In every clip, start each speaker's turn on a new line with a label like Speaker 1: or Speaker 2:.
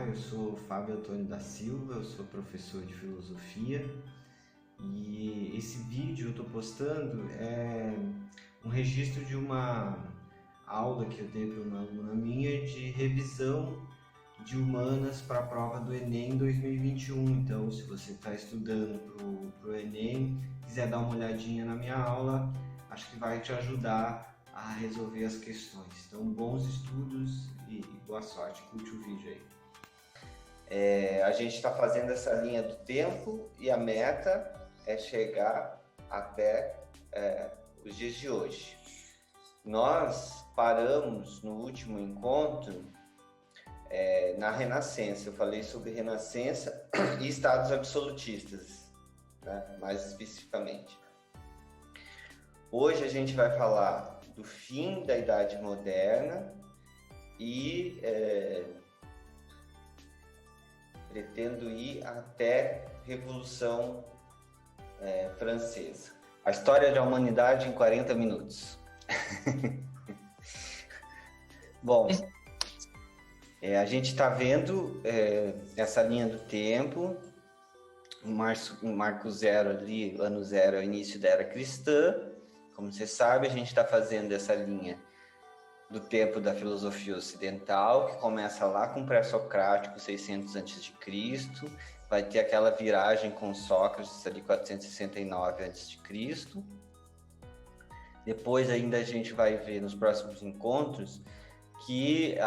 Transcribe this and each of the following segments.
Speaker 1: eu sou Fábio Antônio da Silva, eu sou professor de filosofia e esse vídeo eu estou postando um registro de uma aula que eu dei para uma aluna minha de revisão de humanas para a prova do Enem 2021. Então, se você está estudando para o Enem, quiser dar uma olhadinha na minha aula, acho que vai te ajudar a resolver as questões. Então, bons estudos e boa sorte. Curte o vídeo aí. A gente está fazendo essa linha do tempo e a meta é chegar até os dias de hoje. Nós paramos no último encontro na Renascença. Eu falei sobre Renascença e estados absolutistas, né? Mais especificamente. Hoje a gente vai falar do fim da Idade Moderna e pretendo ir até Revolução Francesa. A história da humanidade em 40 minutos. Bom, a gente está vendo essa linha do tempo. O marco zero ali, ano zero, é o início da era cristã. Como você sabe, a gente está fazendo essa linha do tempo da filosofia ocidental, que começa lá com o pré-socrático, 600 a.C., vai ter aquela viragem com Sócrates, ali 469 a.C. Depois ainda a gente vai ver nos próximos encontros que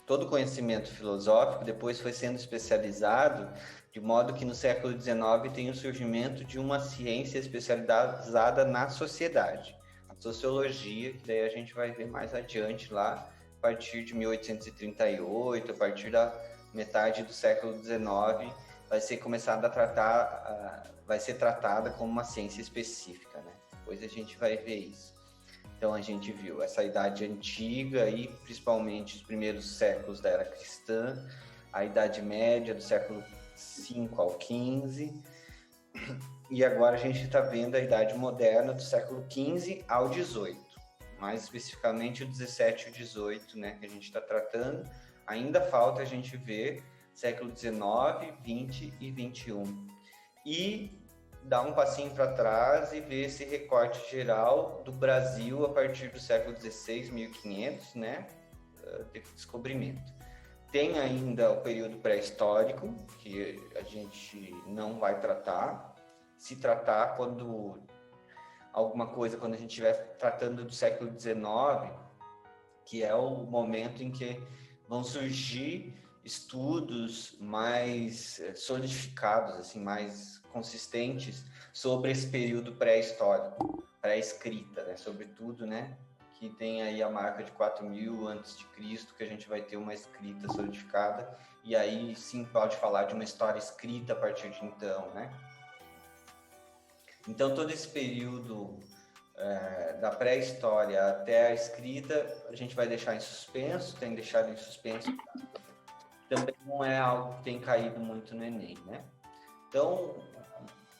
Speaker 1: todo conhecimento filosófico depois foi sendo especializado, de modo que no século XIX tem o surgimento de uma ciência especializada na sociedade, a sociologia, que daí a gente vai ver mais adiante lá, a partir de 1838, a partir da metade do século XIX, vai ser tratada como uma ciência específica, né? Depois a gente vai ver isso. Então a gente viu essa Idade Antiga e principalmente os primeiros séculos da Era Cristã, a Idade Média do século V ao XV, e agora a gente está vendo a Idade Moderna do século XV ao XVIII, mais especificamente o XVII e o XVIII, né, que a gente está tratando. Ainda falta a gente ver século XIX, XX e XXI. E dar um passinho para trás e ver esse recorte geral do Brasil a partir do século XVI, 1500, né, de descobrimento. Tem ainda o período pré-histórico, que a gente não vai tratar. Se tratar quando a gente estiver tratando do século XIX, que é o momento em que vão surgir estudos mais solidificados, assim, mais consistentes sobre esse período pré-histórico, pré-escrita, né? Sobretudo, né? Que tem aí a marca de 4.000 a.C., que a gente vai ter uma escrita solidificada, e aí sim pode falar de uma história escrita a partir de então, né? Então, todo esse período da pré-história até a escrita, a gente vai deixar em suspenso, tem deixado em suspenso. Também não é algo que tem caído muito no Enem, né? Então,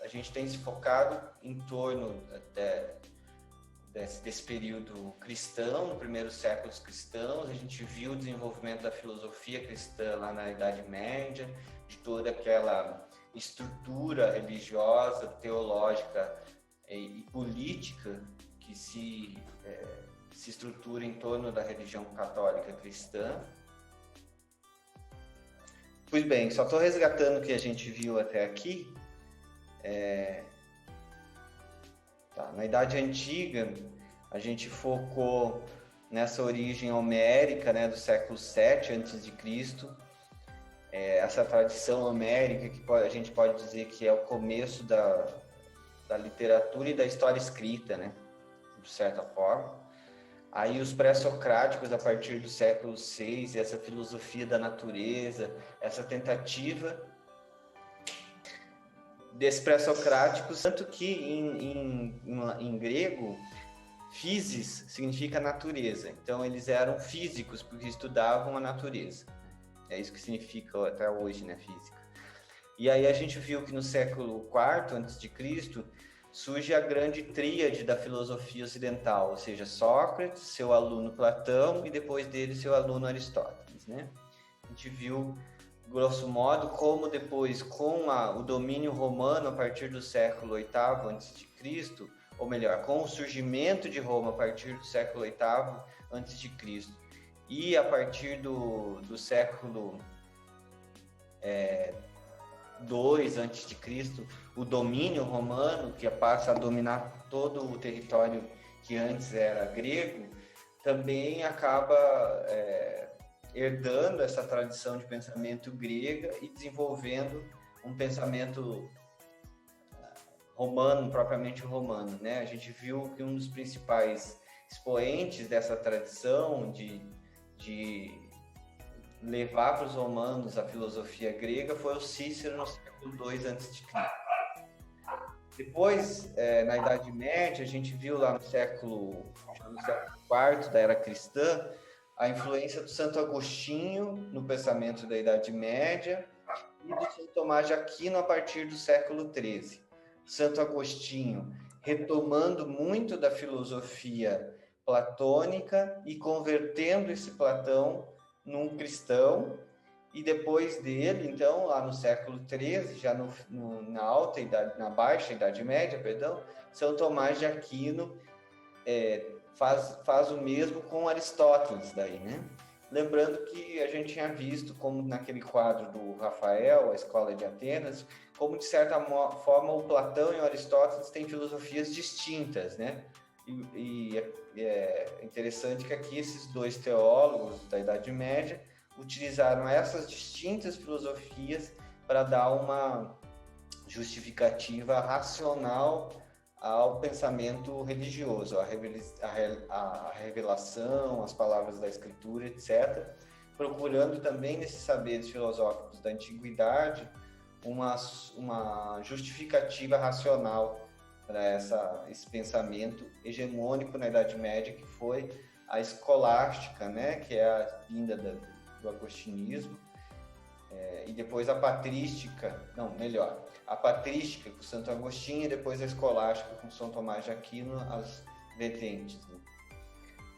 Speaker 1: a gente tem se focado em torno desse período cristão, no primeiros séculos cristãos. A gente viu o desenvolvimento da filosofia cristã lá na Idade Média, de toda aquela estrutura religiosa, teológica e política que se estrutura em torno da religião católica cristã. Pois bem, só estou resgatando o que a gente viu até aqui. Na Idade Antiga, a gente focou nessa origem homérica, né, do século VII a.C., essa tradição homérica que a gente pode dizer que é o começo da literatura e da história escrita, né, de certa forma. Aí os pré-socráticos, a partir do século VI, essa filosofia da natureza, essa tentativa desses pré-socráticos, tanto que em grego, physis significa natureza. Então eles eram físicos porque estudavam a natureza. É isso que significa até hoje, né, física. E aí a gente viu que no século IV a.C., surge a grande tríade da filosofia ocidental, ou seja, Sócrates, seu aluno Platão e depois dele seu aluno Aristóteles, né? A gente viu, grosso modo, como depois, com o domínio romano a partir do século VIII a.C., ou melhor, com o surgimento de Roma a partir do século VIII a.C., e a partir do século II a.C., o domínio romano, que passa a dominar todo o território que antes era grego, também acaba herdando essa tradição de pensamento grega e desenvolvendo um pensamento romano, propriamente romano, né? A gente viu que um dos principais expoentes dessa tradição de levar para os romanos a filosofia grega foi o Cícero no século II a.C. Depois, na Idade Média, a gente viu lá no século IV da Era Cristã a influência do Santo Agostinho no pensamento da Idade Média e do São Tomás de Aquino a partir do século XIII. Santo Agostinho retomando muito da filosofia platônica e convertendo esse Platão num cristão, e depois dele, então, lá no século XIII, já na baixa Idade Média, perdão, São Tomás de Aquino faz o mesmo com Aristóteles daí, né? Lembrando que a gente tinha visto, como naquele quadro do Rafael, a Escola de Atenas, como de certa forma o Platão e o Aristóteles têm filosofias distintas, né? E é interessante que aqui esses dois teólogos da Idade Média utilizaram essas distintas filosofias para dar uma justificativa racional ao pensamento religioso, a revelação, as palavras da Escritura, etc., procurando também nesses saberes filosóficos da antiguidade uma justificativa racional para esse pensamento hegemônico na Idade Média, que foi a escolástica, né, que é a vinda do agostinismo, e depois a patrística com Santo Agostinho, e depois a escolástica com São Tomás de Aquino, as vertentes, né?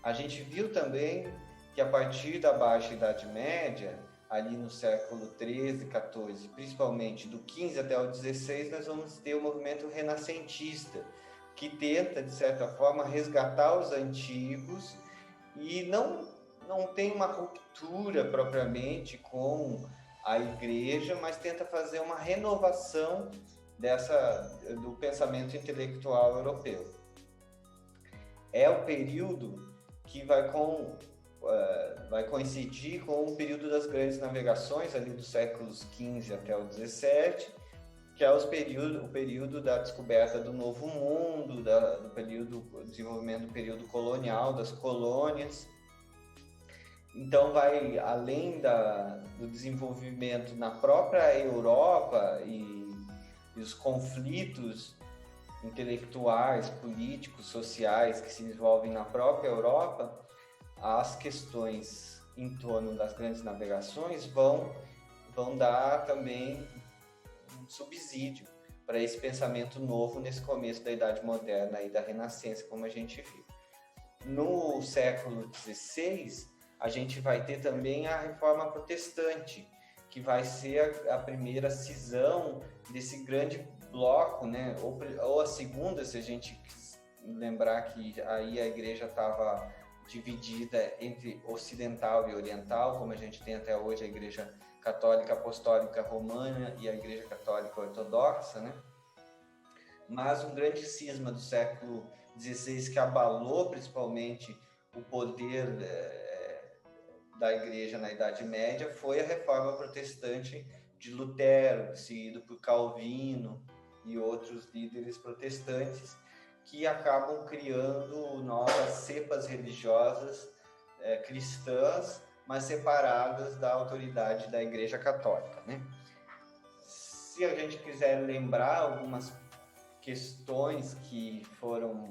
Speaker 1: A gente viu também que a partir da Baixa Idade Média, ali no século XIII, XIV, principalmente do XV até o XVI, nós vamos ter o movimento renascentista, que tenta, de certa forma, resgatar os antigos e não tem uma ruptura propriamente com a igreja, mas tenta fazer uma renovação do pensamento intelectual europeu. É o período que vai coincidir com o período das grandes navegações, ali dos séculos XV até o XVII, que é o período da descoberta do Novo Mundo, do desenvolvimento do período colonial, das colônias. Então, vai além do desenvolvimento na própria Europa e os conflitos intelectuais, políticos, sociais que se desenvolvem na própria Europa, as questões em torno das grandes navegações vão dar também um subsídio para esse pensamento novo nesse começo da Idade Moderna e da Renascença, como a gente viu. No século XVI, a gente vai ter também a Reforma Protestante, que vai ser a primeira cisão desse grande bloco, né? Ou a segunda, se a gente lembrar que aí a igreja estava dividida entre ocidental e oriental, como a gente tem até hoje a Igreja Católica Apostólica Romana e a Igreja Católica Ortodoxa, né? Mas um grande cisma do século XVI que abalou principalmente o poder da Igreja na Idade Média foi a Reforma Protestante de Lutero, seguido por Calvino e outros líderes protestantes, que acabam criando novas cepas religiosas cristãs, mas separadas da autoridade da Igreja Católica, né? Se a gente quiser lembrar algumas questões que foram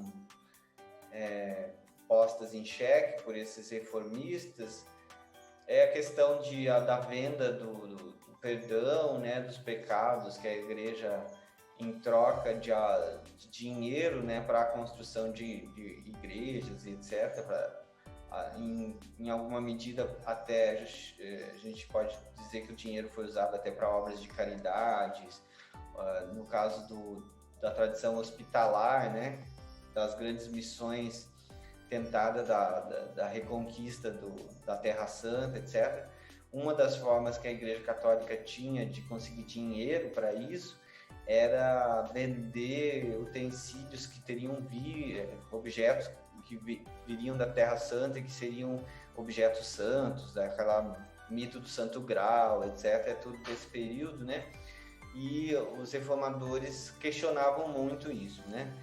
Speaker 1: postas em xeque por esses reformistas, é a questão da venda do perdão, né, dos pecados que a Igreja em troca de dinheiro, né, para a construção de igrejas e etc. Em alguma medida, até a gente pode dizer que o dinheiro foi usado até para obras de caridades, no caso da tradição hospitalar, né, das grandes missões tentadas da reconquista da Terra Santa, etc. Uma das formas que a Igreja Católica tinha de conseguir dinheiro para isso era vender utensílios que teriam objetos que viriam da Terra Santa e que seriam objetos santos, aquela mito do Santo Graal, etc. É tudo desse período, né? E os reformadores questionavam muito isso, né?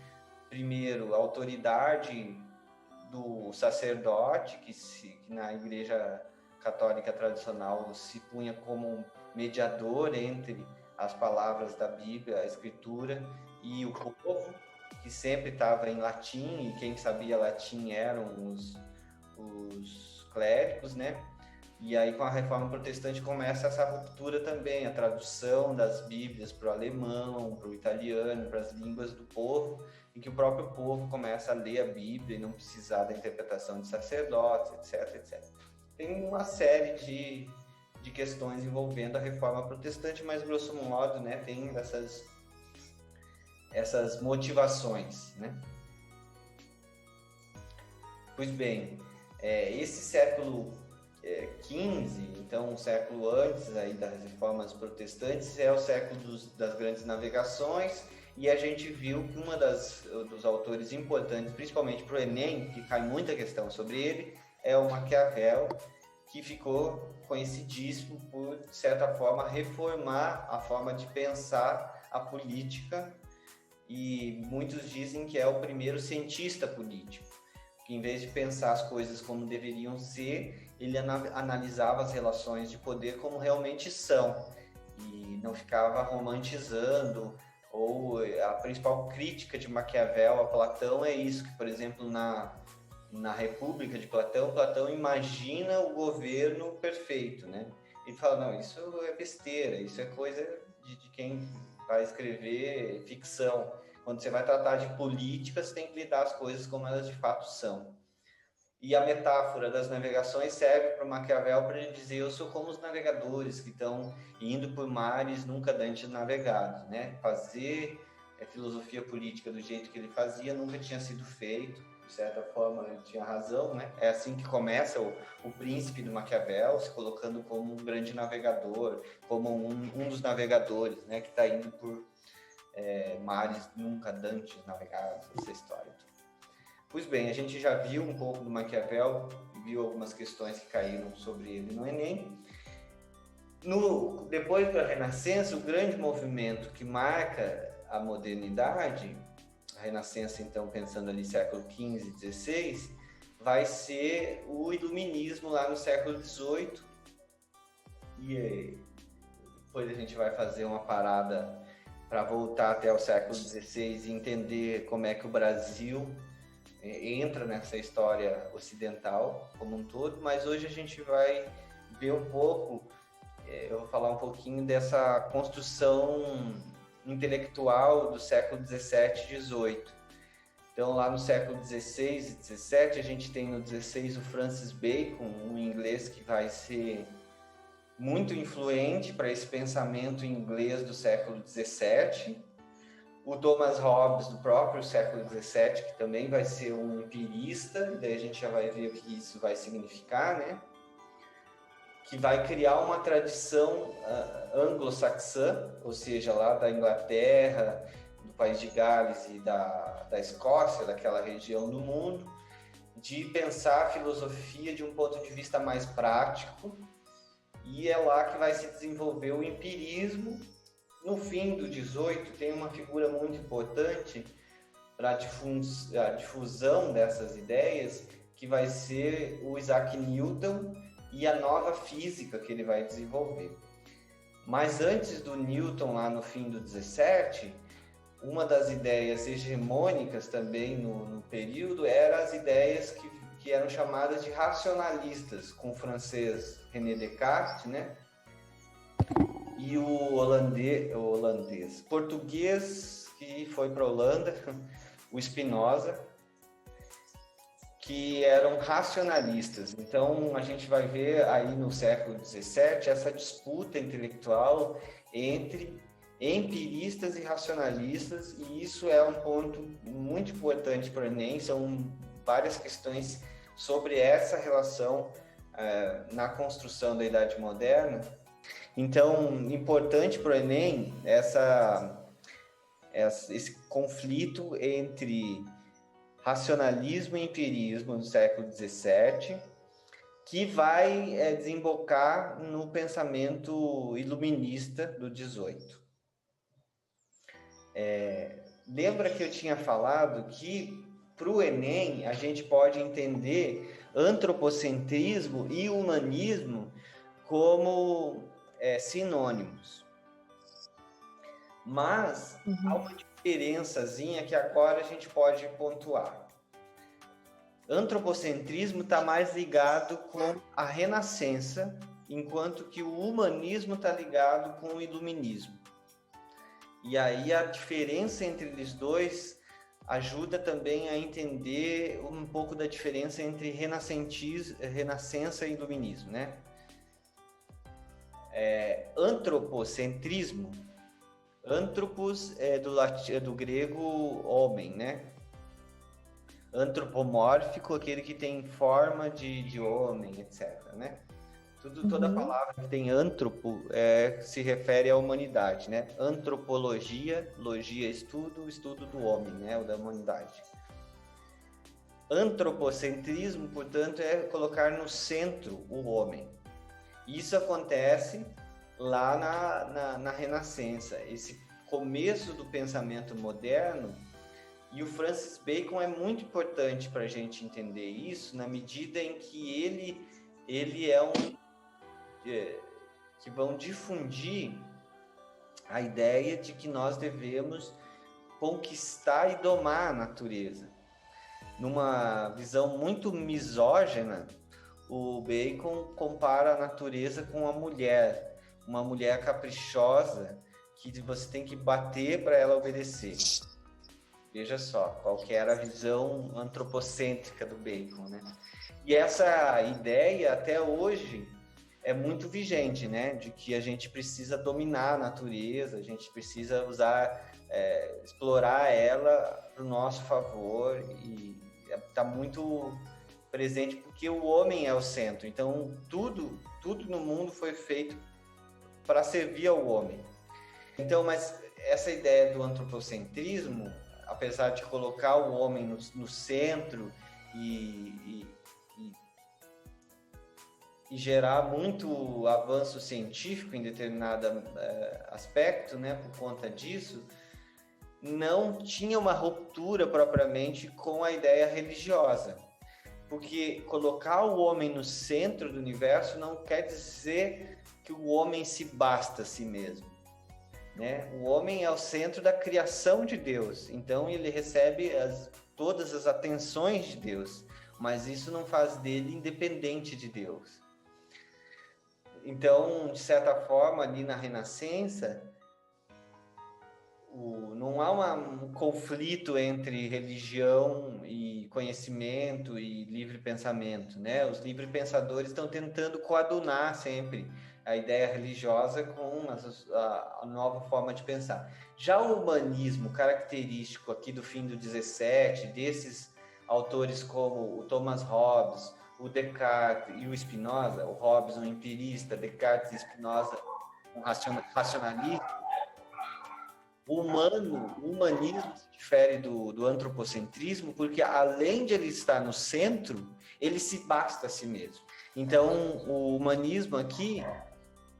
Speaker 1: Primeiro, a autoridade do sacerdote, que na Igreja Católica tradicional se punha como mediador entre as palavras da Bíblia, a Escritura, e o povo, que sempre estava em latim, e quem sabia latim eram os clérigos, né? E aí, com a Reforma Protestante, começa essa ruptura também, a tradução das Bíblias para o alemão, para o italiano, para as línguas do povo, em que o próprio povo começa a ler a Bíblia e não precisar da interpretação de sacerdotes, etc, etc. Tem uma série de questões envolvendo a Reforma Protestante, mas, grosso modo, né, tem essas motivações, né? Pois bem, esse século XV, então um século antes aí das reformas protestantes, é o século das grandes navegações, e a gente viu que dos autores importantes, principalmente para o Enem, que cai muita questão sobre ele, é o Maquiavel, que ficou conhecidíssimo por, de certa forma, reformar a forma de pensar a política, e muitos dizem que é o primeiro cientista político, que em vez de pensar as coisas como deveriam ser, ele analisava as relações de poder como realmente são, e não ficava romantizando. Ou a principal crítica de Maquiavel a Platão é isso, que, por exemplo, na República de Platão imagina o governo perfeito, né? Ele fala, não, isso é besteira, isso é coisa de quem vai escrever ficção. Quando você vai tratar de política, você tem que lidar as coisas como elas de fato são. E a metáfora das navegações serve para Maquiavel para ele dizer, eu sou como os navegadores que estão indo por mares nunca antes navegados, né? Fazer filosofia política do jeito que ele fazia nunca tinha sido feito. De certa forma, ele tinha razão, né? É assim que começa o príncipe do Maquiavel, se colocando como um grande navegador, como um dos navegadores, né? Que está indo por mares nunca antes navegados, essa história. Pois bem, a gente já viu um pouco do Maquiavel, viu algumas questões que caíram sobre ele no Enem. Depois da Renascença, o grande movimento que marca a modernidade, a Renascença, então, pensando ali século XV e XVI, vai ser o Iluminismo lá no século XVIII. E depois a gente vai fazer uma parada para voltar até o século XVI e entender como é que o Brasil entra nessa história ocidental como um todo, mas hoje a gente vai ver um pouco, eu vou falar um pouquinho dessa construção intelectual do século XVII e XVIII. Então, lá no século XVI e XVII, a gente tem no XVI o Francis Bacon, um inglês que vai ser muito influente para esse pensamento inglês do século XVII. O Thomas Hobbes, do próprio século XVII, que também vai ser um empirista, e daí a gente já vai ver o que isso vai significar, né? Que vai criar uma tradição anglo-saxã, ou seja, lá da Inglaterra, do país de Gales e da Escócia, daquela região do mundo, de pensar a filosofia de um ponto de vista mais prático, e é lá que vai se desenvolver o empirismo. No fim do 18, tem uma figura muito importante para a difusão dessas ideias, que vai ser o Isaac Newton e a nova física que ele vai desenvolver. Mas antes do Newton, lá no fim do 17, uma das ideias hegemônicas também no período eram as ideias que eram chamadas de racionalistas, com o francês René Descartes, né? e o holandês, português que foi para a Holanda, o Spinoza, que eram racionalistas. Então, a gente vai ver aí no século XVII essa disputa intelectual entre empiristas e racionalistas, e isso é um ponto muito importante para o Enem. São várias questões sobre essa relação na construção da Idade Moderna. Então, importante para o Enem esse conflito entre racionalismo e empirismo no século XVII, que vai desembocar no pensamento iluminista do XVIII. Lembra que eu tinha falado que para o Enem a gente pode entender antropocentrismo e humanismo como sinônimos. Mas há uma diferençazinha que agora a gente pode pontuar. Antropocentrismo está mais ligado com a Renascença, enquanto que o humanismo está ligado com o iluminismo. E aí a diferença entre eles dois ajuda também a entender um pouco da diferença entre renascença e iluminismo, né? Antropocentrismo, antropos é do grego homem, né? Antropomórfico, aquele que tem forma de homem, etc, né? Toda palavra que tem antropo se refere à humanidade, né? Antropologia, logia, estudo do homem, né? O da humanidade. Antropocentrismo, portanto, é colocar no centro o homem. Isso acontece lá na Renascença, esse começo do pensamento moderno, e o Francis Bacon é muito importante para a gente entender isso, na medida em que ele é que vão difundir a ideia de que nós devemos conquistar e domar a natureza. Numa visão muito misógina, o Bacon compara a natureza com uma mulher caprichosa que você tem que bater para ela obedecer. Veja só, qual que era a visão antropocêntrica do Bacon, né? E essa ideia, até hoje, é muito vigente, né? De que a gente precisa dominar a natureza, a gente precisa explorar ela para o nosso favor, e está muito presente porque o homem é o centro. Então, tudo no mundo foi feito para servir ao homem. Então, mas essa ideia do antropocentrismo, apesar de colocar o homem no centro e gerar muito avanço científico em determinado aspecto, né, por conta disso, não tinha uma ruptura propriamente com a ideia religiosa. Porque colocar o homem no centro do universo não quer dizer que o homem se basta a si mesmo, né? O homem é o centro da criação de Deus, então ele recebe todas as atenções de Deus, mas isso não faz dele independente de Deus. Então, de certa forma, ali na Renascença, não há um conflito entre religião e conhecimento e livre pensamento, né? Os livre pensadores estão tentando coadunar sempre a ideia religiosa com a nova forma de pensar. Já o humanismo característico aqui do fim do 17, desses autores como o Thomas Hobbes, o Descartes e o Spinoza, o Hobbes um empirista, Descartes e Spinoza um racionalista, o humanismo se difere do antropocentrismo porque, além de ele estar no centro, ele se basta a si mesmo. Então, o humanismo aqui,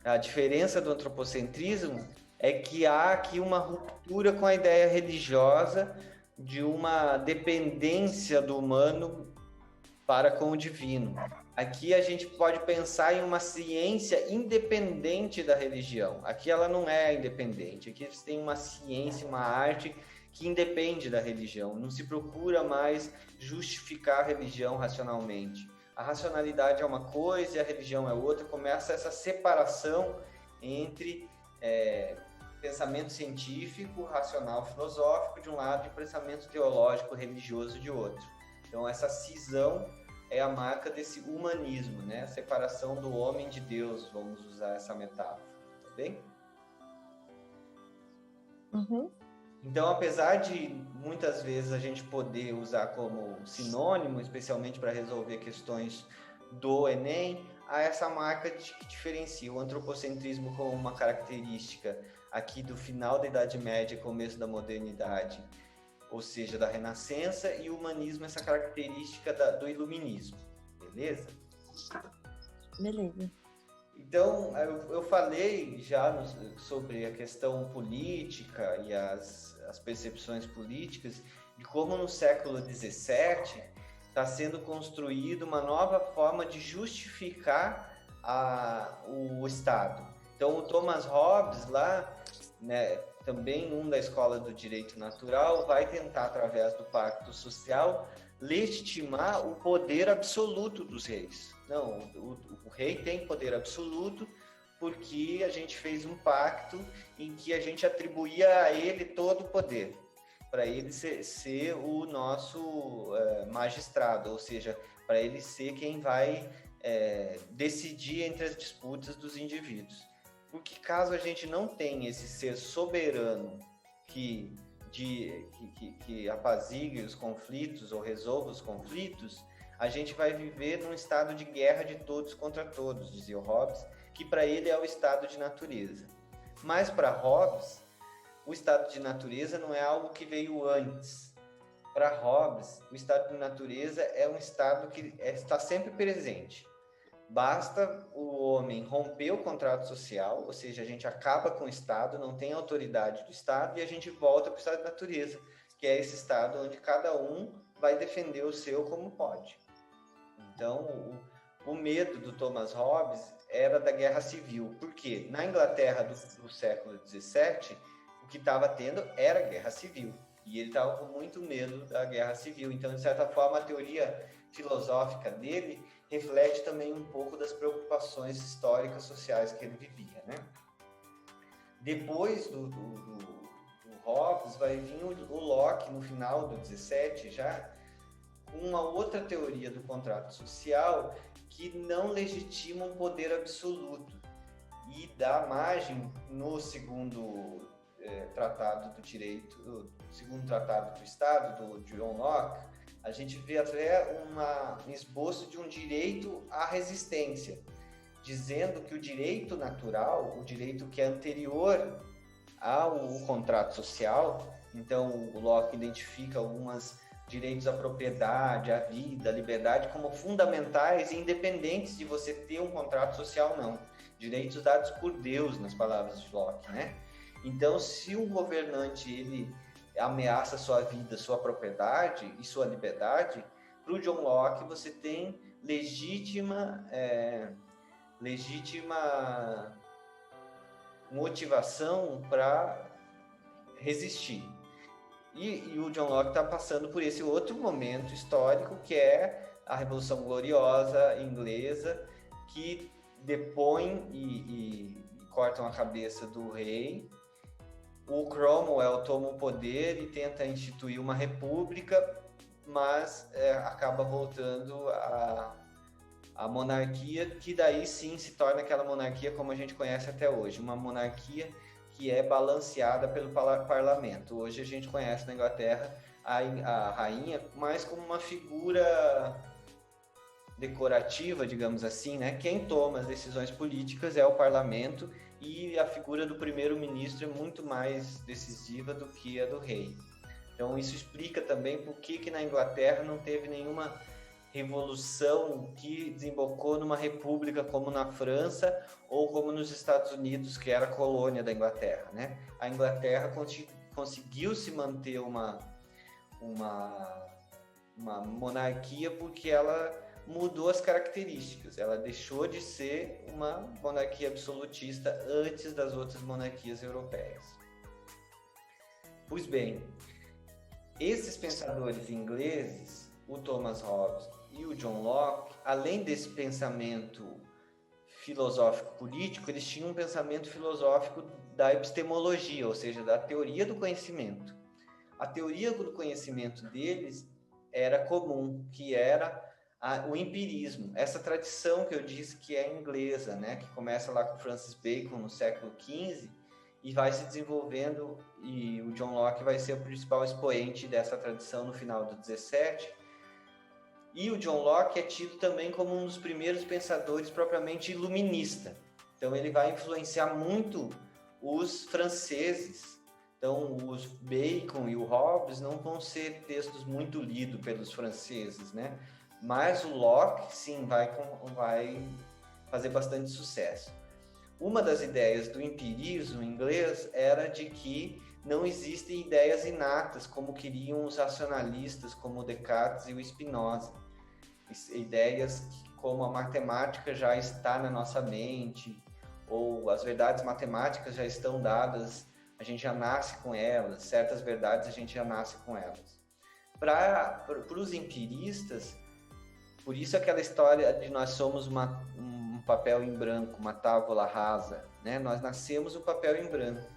Speaker 1: a diferença do antropocentrismo é que há aqui uma ruptura com a ideia religiosa de uma dependência do humano para com o divino. Aqui a gente pode pensar em uma ciência independente da religião. Aqui ela não é independente. Aqui você tem uma ciência, uma arte que independe da religião. Não se procura mais justificar a religião racionalmente. A racionalidade é uma coisa e a religião é outra. Começa essa separação entre pensamento científico, racional, filosófico de um lado e pensamento teológico, religioso de outro. Então, essa cisão é a marca desse humanismo, né? A separação do homem de Deus, vamos usar essa metáfora, tá bem?
Speaker 2: Uhum.
Speaker 1: Então, apesar de muitas vezes a gente poder usar como sinônimo, especialmente para resolver questões do Enem, há essa marca que diferencia o antropocentrismo como uma característica aqui do final da Idade Média, começo da modernidade, ou seja, da Renascença, e o humanismo, essa característica do iluminismo, beleza?
Speaker 2: Beleza.
Speaker 1: Então, eu falei já sobre a questão política e as percepções políticas, de como no século XVII está sendo construída uma nova forma de justificar o Estado. Então, o Thomas Hobbes, lá, né, também um da escola do direito natural, vai tentar, através do pacto social, legitimar o poder absoluto dos reis. Não, o rei tem poder absoluto porque a gente fez um pacto em que a gente atribuía a ele todo o poder, para ele ser o nosso magistrado, ou seja, para ele ser quem vai decidir entre as disputas dos indivíduos. Porque caso a gente não tenha esse ser soberano que apazigue os conflitos ou resolva os conflitos, a gente vai viver num estado de guerra de todos contra todos, dizia o Hobbes, que para ele é o estado de natureza. Mas para Hobbes, o estado de natureza não é algo que veio antes. Para Hobbes, o estado de natureza é um estado que está sempre presente. Basta o homem romper o contrato social, ou seja, a gente acaba com o Estado, não tem autoridade do Estado, e a gente volta para o estado de natureza, que é esse estado onde cada um vai defender o seu como pode. Então, o medo do Thomas Hobbes era da guerra civil. Por quê? Na Inglaterra do século XVII, o que estava tendo era guerra civil. E ele estava com muito medo da guerra civil. Então, de certa forma, a teoria filosófica dele reflete também um pouco das preocupações históricas sociais que ele vivia, né? Depois do Hobbes, vai vir o Locke, no final do 17 já, com uma outra teoria do contrato social que não legitima um poder absoluto e dá margem no segundo tratado do direito, segundo tratado do Estado, do John Locke, a gente vê até um esboço de um direito à resistência, dizendo que o direito natural, o direito que é anterior ao contrato social, então o Locke identifica alguns direitos à propriedade, à vida, à liberdade como fundamentais e independentes de você ter um contrato social ou não. Direitos dados por Deus, nas palavras de Locke, né? Então, se um governante ele ameaça sua vida, sua propriedade e sua liberdade, para o John Locke você tem legítima motivação para resistir. E o John Locke está passando por esse outro momento histórico que é a Revolução Gloriosa inglesa, que depõe e cortam a cabeça do rei. O Cromwell toma o poder e tenta instituir uma república, mas acaba voltando a monarquia, que daí sim se torna aquela monarquia como a gente conhece até hoje, uma monarquia que é balanceada pelo parlamento. Hoje a gente conhece na Inglaterra a rainha mais como uma figura decorativa, digamos assim, né? Quem toma as decisões políticas é o parlamento, e a figura do primeiro-ministro é muito mais decisiva do que a do rei. Então isso explica também por que na Inglaterra não teve nenhuma revolução que desembocou numa república como na França ou como nos Estados Unidos, que era a colônia da Inglaterra, né? A Inglaterra conseguiu se manter uma monarquia porque ela mudou as características. Ela deixou de ser uma monarquia absolutista antes das outras monarquias europeias. Pois bem, esses pensadores ingleses, o Thomas Hobbes e o John Locke, além desse pensamento filosófico-político, eles tinham um pensamento filosófico da epistemologia, ou seja, da teoria do conhecimento. A teoria do conhecimento deles era comum, que era o empirismo. Essa tradição que eu disse que é inglesa, né, que começa lá com Francis Bacon no século XV e vai se desenvolvendo, e o John Locke vai ser o principal expoente dessa tradição no final do 17. E o John Locke é tido também como um dos primeiros pensadores propriamente iluminista. Então ele vai influenciar muito os franceses. Então os Bacon e o Hobbes não vão ser textos muito lidos pelos franceses, né? Mas o Locke, sim, vai fazer bastante sucesso. Uma das ideias do empirismo inglês era de que não existem ideias inatas, como queriam os racionalistas, como o Descartes e o Spinoza. Ideias como a matemática já está na nossa mente, ou as verdades matemáticas já estão dadas, a gente já nasce com elas, certas verdades a gente já nasce com elas. Para os empiristas, por isso aquela história de nós somos um papel em branco, uma tábula rasa, né? Nós nascemos um papel em branco.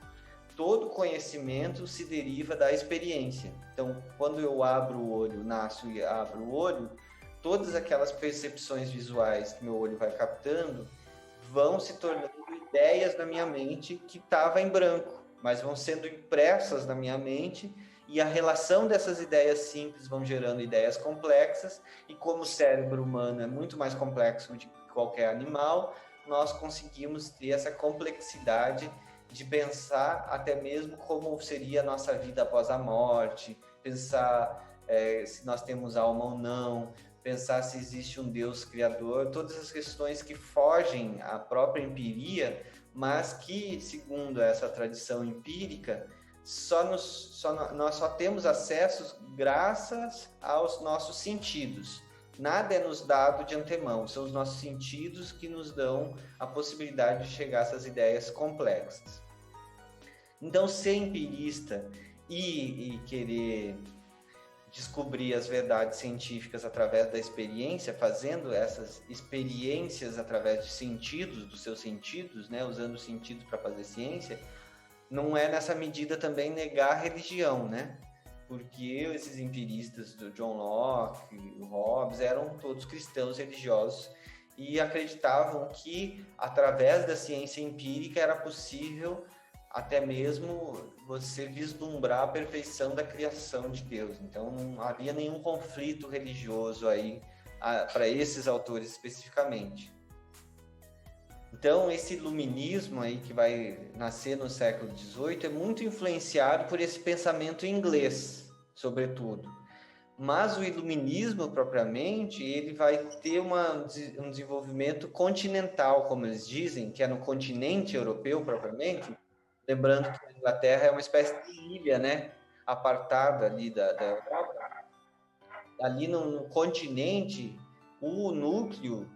Speaker 1: Todo conhecimento se deriva da experiência. Então, quando eu abro o olho, nasço e abro o olho, todas aquelas percepções visuais que meu olho vai captando vão se tornando ideias na minha mente que estava em branco, mas vão sendo impressas na minha mente, e a relação dessas ideias simples vão gerando ideias complexas, e como o cérebro humano é muito mais complexo do que qualquer animal, nós conseguimos ter essa complexidade de pensar até mesmo como seria a nossa vida após a morte, pensar se nós temos alma ou não, pensar se existe um Deus criador, todas as questões que fogem à própria empiria, mas que, segundo essa tradição empírica, nós só temos acesso graças aos nossos sentidos. Nada é nos dado de antemão, são os nossos sentidos que nos dão a possibilidade de chegar a essas ideias complexas. Então, ser empirista e querer descobrir as verdades científicas através da experiência, fazendo essas experiências através de sentidos, dos seus sentidos, né, usando os sentidos para fazer ciência, não é nessa medida também negar a religião, né? Porque esses empiristas do John Locke, o Hobbes, eram todos cristãos religiosos e acreditavam que através da ciência empírica era possível até mesmo você vislumbrar a perfeição da criação de Deus. Então não havia nenhum conflito religioso aí para esses autores especificamente. Então esse iluminismo aí que vai nascer no século XVIII é muito influenciado por esse pensamento inglês, sobretudo. Mas o iluminismo propriamente, ele vai ter um desenvolvimento continental, como eles dizem, que é no continente europeu propriamente. Lembrando que a Inglaterra é uma espécie de ilha, né? Apartada ali da Europa. Ali no continente, o núcleo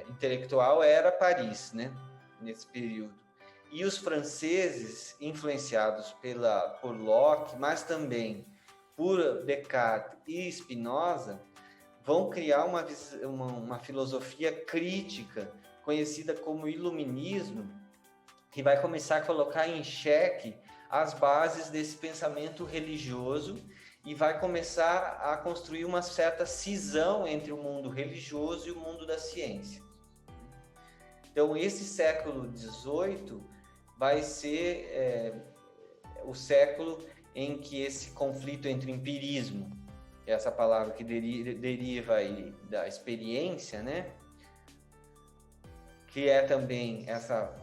Speaker 1: intelectual era Paris, né? Nesse período. E os franceses, influenciados por Locke, mas também por Descartes e Spinoza, vão criar uma filosofia crítica, conhecida como iluminismo, que vai começar a colocar em xeque as bases desse pensamento religioso e vai começar a construir uma certa cisão entre o mundo religioso e o mundo da ciência. Então, esse século XVIII vai ser o século em que esse conflito entre empirismo, essa palavra que deriva aí da experiência, né? Que é também essa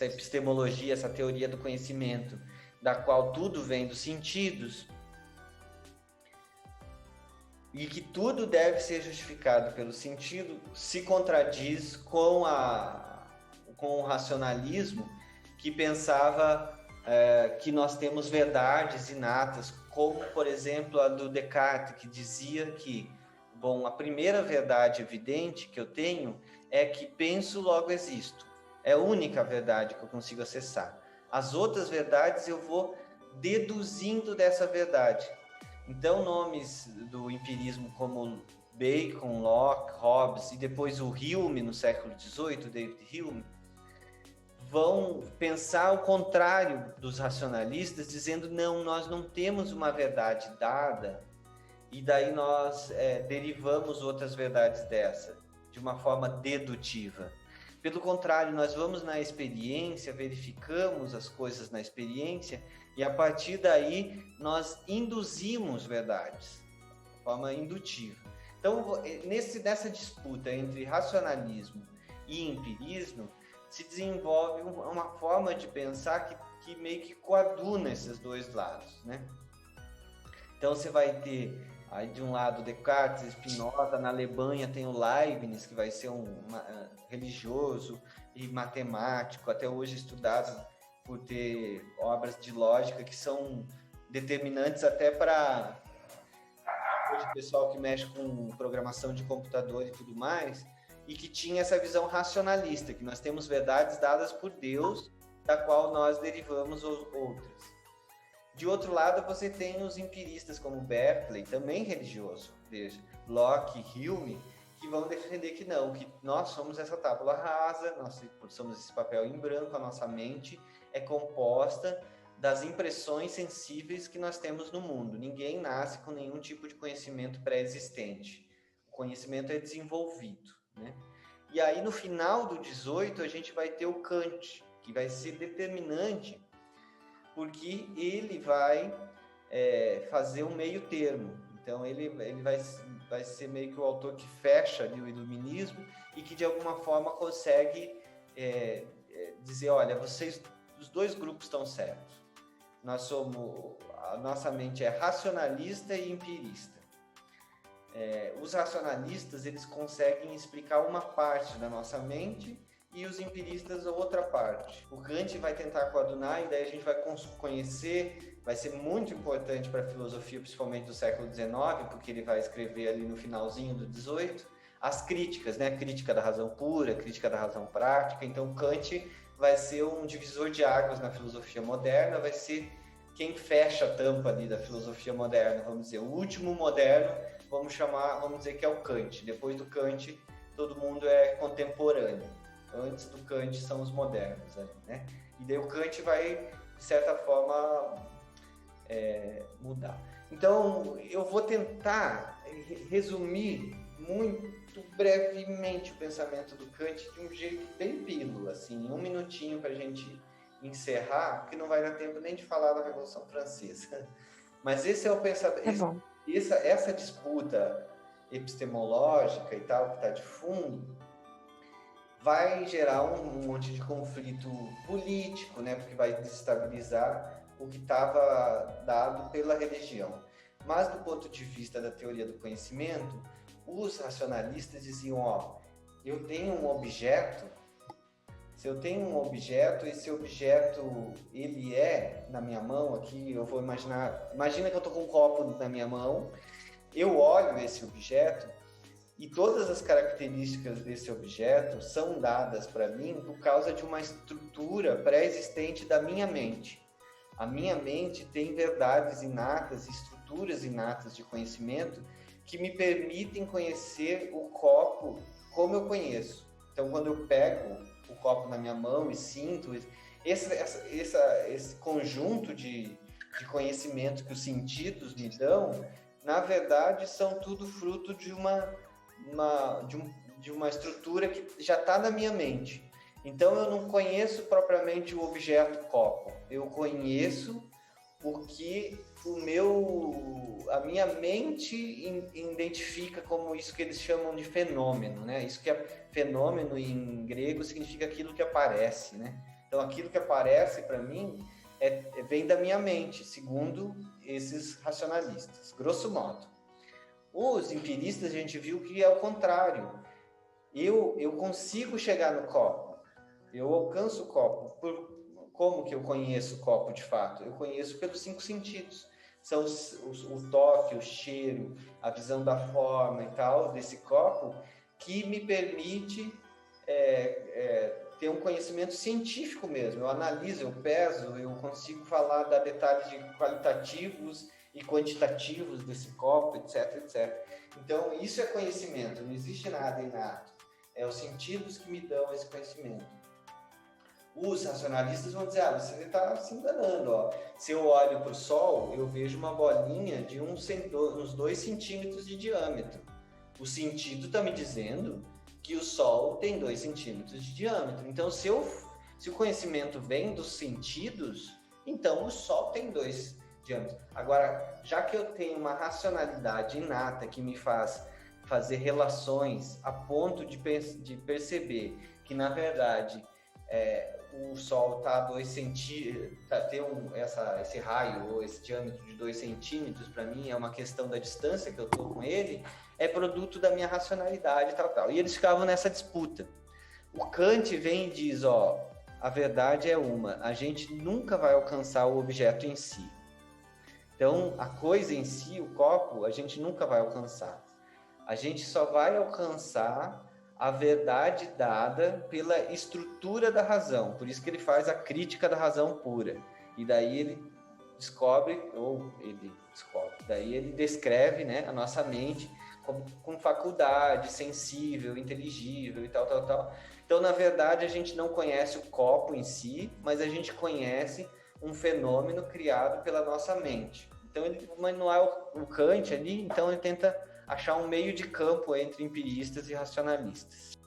Speaker 1: epistemologia, essa teoria do conhecimento, da qual tudo vem dos sentidos, e que tudo deve ser justificado pelo sentido, se contradiz com o racionalismo que pensava que nós temos verdades inatas, como, por exemplo, a do Descartes, que dizia que, a primeira verdade evidente que eu tenho é que penso, logo existo. É a única verdade que eu consigo acessar. As outras verdades eu vou deduzindo dessa verdade. Então, nomes do empirismo como Bacon, Locke, Hobbes e depois o Hume no século XVIII, David Hume, vão pensar o contrário dos racionalistas, dizendo, não, nós não temos uma verdade dada, e daí nós derivamos outras verdades dessa, de uma forma dedutiva. Pelo contrário, nós vamos na experiência, verificamos as coisas na experiência, e a partir daí nós induzimos verdades, de forma indutiva. Então, nessa disputa entre racionalismo e empirismo, se desenvolve uma forma de pensar que meio que coaduna esses dois lados, né? Então, você vai ter, aí de um lado, Descartes, Spinoza, na Alemanha tem o Leibniz, que vai ser um religioso e matemático, até hoje estudado por ter obras de lógica que são determinantes até para hoje o pessoal que mexe com programação de computador e tudo mais, e que tinha essa visão racionalista, que nós temos verdades dadas por Deus, da qual nós derivamos outras. De outro lado, você tem os empiristas como Berkeley, também religioso, veja, Locke e Hume, que vão defender que não, que nós somos essa tábula rasa, nós somos esse papel em branco, a nossa mente é composta das impressões sensíveis que nós temos no mundo. Ninguém nasce com nenhum tipo de conhecimento pré-existente. O conhecimento é desenvolvido, né? E aí, no final do 18, a gente vai ter o Kant, que vai ser determinante, porque ele vai fazer um meio termo. Então, ele vai ser meio que o autor que fecha ali o iluminismo e que, de alguma forma, consegue dizer, olha, vocês, os dois grupos estão certos. A nossa mente é racionalista e empirista. Os racionalistas, eles conseguem explicar uma parte da nossa mente e os empiristas outra parte. O Kant vai tentar coadunar e daí a gente vai conhecer, vai ser muito importante para a filosofia, principalmente do século XIX, porque ele vai escrever ali no finalzinho do 18, as críticas, né? Crítica da razão pura, crítica da razão prática. Então, Kant vai ser um divisor de águas na filosofia moderna, vai ser quem fecha a tampa ali da filosofia moderna, vamos dizer, o último moderno, vamos dizer que é o Kant. Depois do Kant, todo mundo é contemporâneo. Antes do Kant são os modernos, né? E daí o Kant vai, de certa forma, mudar. Então, eu vou tentar resumir muito brevemente o pensamento do Kant de um jeito bem pílula, assim, 1 minutinho para a gente encerrar, porque não vai dar tempo nem de falar da Revolução Francesa. Mas esse é o pensamento, essa disputa epistemológica e tal, que está de fundo, vai gerar um monte de conflito político, né? Porque vai desestabilizar o que estava dado pela religião. Mas, do ponto de vista da teoria do conhecimento, os racionalistas diziam, ó, eu tenho um objeto, se eu tenho um objeto, esse objeto, ele na minha mão aqui, eu vou imagina que eu estou com um copo na minha mão, eu olho esse objeto, e todas as características desse objeto são dadas para mim por causa de uma estrutura pré-existente da minha mente. A minha mente tem verdades inatas, estruturas inatas de conhecimento que me permitem conhecer o copo como eu conheço. Então, quando eu pego o copo na minha mão e sinto, esse conjunto de conhecimento que os sentidos me dão, na verdade, são tudo fruto de uma estrutura que já está na minha mente. Então, eu não conheço propriamente o objeto copo. Eu conheço o que a minha mente identifica como isso que eles chamam de fenômeno, né? Isso que é fenômeno em grego significa aquilo que aparece, né? Então, aquilo que aparece para mim vem da minha mente, segundo esses racionalistas, grosso modo. Os empiristas, a gente viu que é o contrário. Eu consigo chegar no copo, eu alcanço o copo. Como que eu conheço o copo de fato? Eu conheço pelos 5 sentidos. São o toque, o cheiro, a visão da forma e tal desse copo, que me permite ter um conhecimento científico mesmo. Eu analiso, eu peso, eu consigo falar da detalhes qualitativos e quantitativos desse copo, etc, etc. Então, isso é conhecimento, não existe nada inato. É os sentidos que me dão esse conhecimento. Os racionalistas vão dizer, você está se enganando, ó. Se eu olho para o Sol, eu vejo uma bolinha de uns 2 centímetros de diâmetro. O sentido está me dizendo que o Sol tem 2 centímetros de diâmetro. Então, se o conhecimento vem dos sentidos, então o Sol tem 2 diâmetros. Agora, já que eu tenho uma racionalidade inata que me faz fazer relações a ponto de perceber que, na verdade, o Sol está a 2 centímetros, esse raio ou esse diâmetro de 2 centímetros, para mim é uma questão da distância que eu estou com ele, é produto da minha racionalidade e tal. E eles ficavam nessa disputa. O Kant vem e diz, a verdade é uma, a gente nunca vai alcançar o objeto em si. Então, a coisa em si, o copo, a gente nunca vai alcançar. A gente só vai alcançar a verdade dada pela estrutura da razão. Por isso que ele faz a crítica da razão pura. E daí ele descreve, né, a nossa mente com faculdade, sensível, inteligível e tal. Então, na verdade, a gente não conhece o copo em si, mas a gente conhece um fenômeno criado pela nossa mente. Então, mas não é o Kant ali, então ele tenta achar um meio de campo entre empiristas e racionalistas.